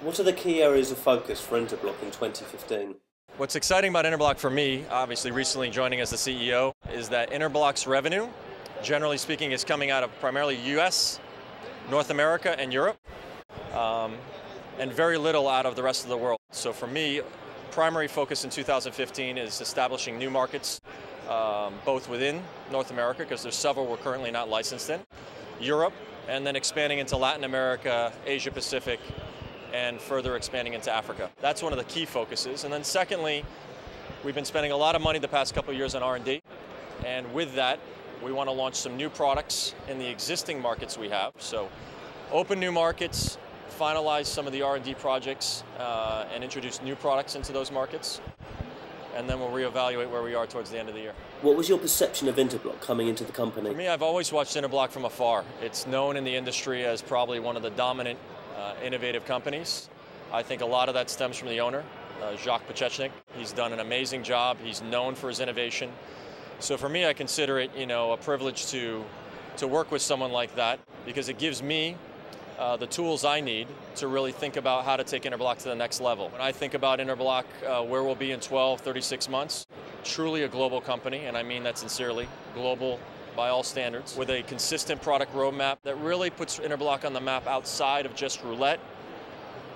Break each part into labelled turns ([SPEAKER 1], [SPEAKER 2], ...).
[SPEAKER 1] What are the key areas of focus for Interblock in 2015?
[SPEAKER 2] What's exciting about Interblock for me, obviously recently joining as the CEO, is that Interblock's revenue, generally speaking, is coming out of primarily US, North America, and Europe, and very little out of the rest of the world. So for me, primary focus in 2015 is establishing new markets, both within North America, because there's several we're currently not licensed in, Europe, and then expanding into Latin America, Asia Pacific, and further expanding into Africa. That's one of the key focuses. And then secondly, we've been spending a lot of money the past couple of years on R&D, and with that, we want to launch some new products in the existing markets we have. So open new markets, finalize some of the R&D projects, and introduce new products into those markets, and then we'll reevaluate where we are towards the end of the year.
[SPEAKER 1] What was your perception of Interblock coming into the company?
[SPEAKER 2] For me, I've always watched Interblock from afar. It's known in the industry as probably one of the dominant innovative companies. I think a lot of that stems from the owner, Jacques Pachechnik. He's done an amazing job. He's known for his innovation. So for me, I consider it, a privilege to work with someone like that, because it gives me the tools I need to really think about how to take Interblock to the next level. When I think about Interblock, where we'll be in 12, 36 months, truly a global company, and I mean that sincerely, global by all standards, with a consistent product roadmap that really puts Interblock on the map outside of just roulette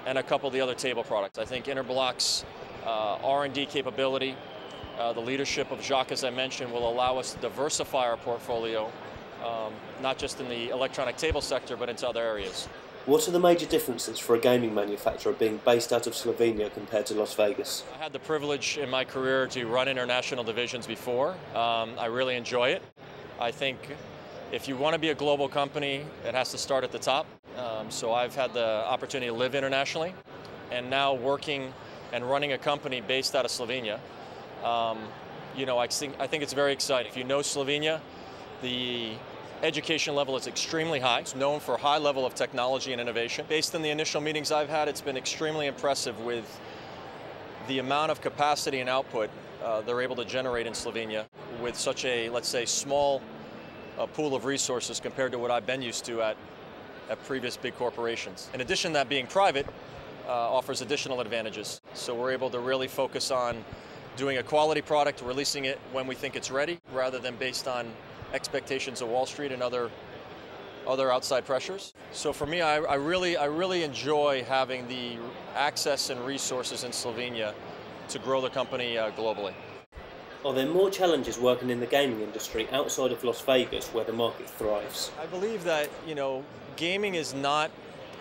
[SPEAKER 2] and a couple of the other table products. I think Interblock's R&D capability, the leadership of Jacques, as I mentioned, will allow us to diversify our portfolio, not just in the electronic table sector, but into other areas.
[SPEAKER 1] What are the major differences for a gaming manufacturer being based out of Slovenia compared to Las Vegas?
[SPEAKER 2] I had the privilege in my career to run international divisions before. I really enjoy it. I think if you want to be a global company, it has to start at the top. So I've had the opportunity to live internationally, and now working and running a company based out of Slovenia. I think it's very exciting. If you know Slovenia, the education level is extremely high. It's known for a high level of technology and innovation. Based on the initial meetings I've had, it's been extremely impressive with the amount of capacity and output they're able to generate in Slovenia with such a, let's say, small pool of resources compared to what I've been used to at previous big corporations. In addition to that, being private offers additional advantages. So we're able to really focus on doing a quality product, releasing it when we think it's ready, rather than based on expectations of Wall Street and other outside pressures. So for me, I really enjoy having the access and resources in Slovenia to grow the company globally.
[SPEAKER 1] Are there more challenges working in the gaming industry outside of Las Vegas where the market thrives?
[SPEAKER 2] I believe that, gaming is not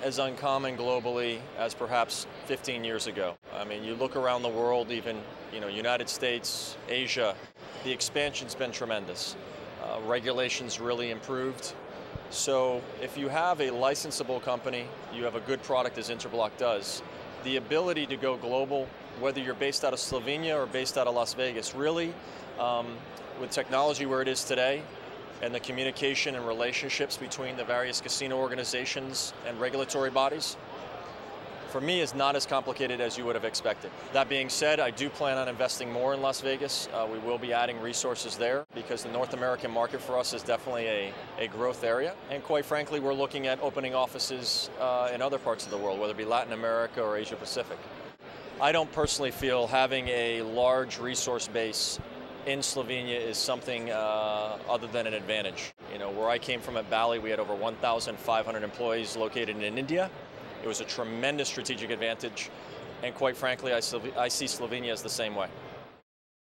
[SPEAKER 2] as uncommon globally as perhaps 15 years ago. I mean, you look around the world, even, United States, Asia, the expansion's been tremendous. Regulations really improved. So if you have a licensable company, you have a good product as Interblock does, the ability to go global, whether you're based out of Slovenia or based out of Las Vegas, really, with technology where it is today, and the communication and relationships between the various casino organizations and regulatory bodies, for me, is not as complicated as you would have expected. That being said, I do plan on investing more in Las Vegas. We will be adding resources there because the North American market for us is definitely a growth area. And quite frankly, we're looking at opening offices in other parts of the world, whether it be Latin America or Asia Pacific. I don't personally feel having a large resource base in Slovenia is something other than an advantage. Where I came from at Bali, we had over 1,500 employees located in India. It was a tremendous strategic advantage, and quite frankly, I see Slovenia as the same way.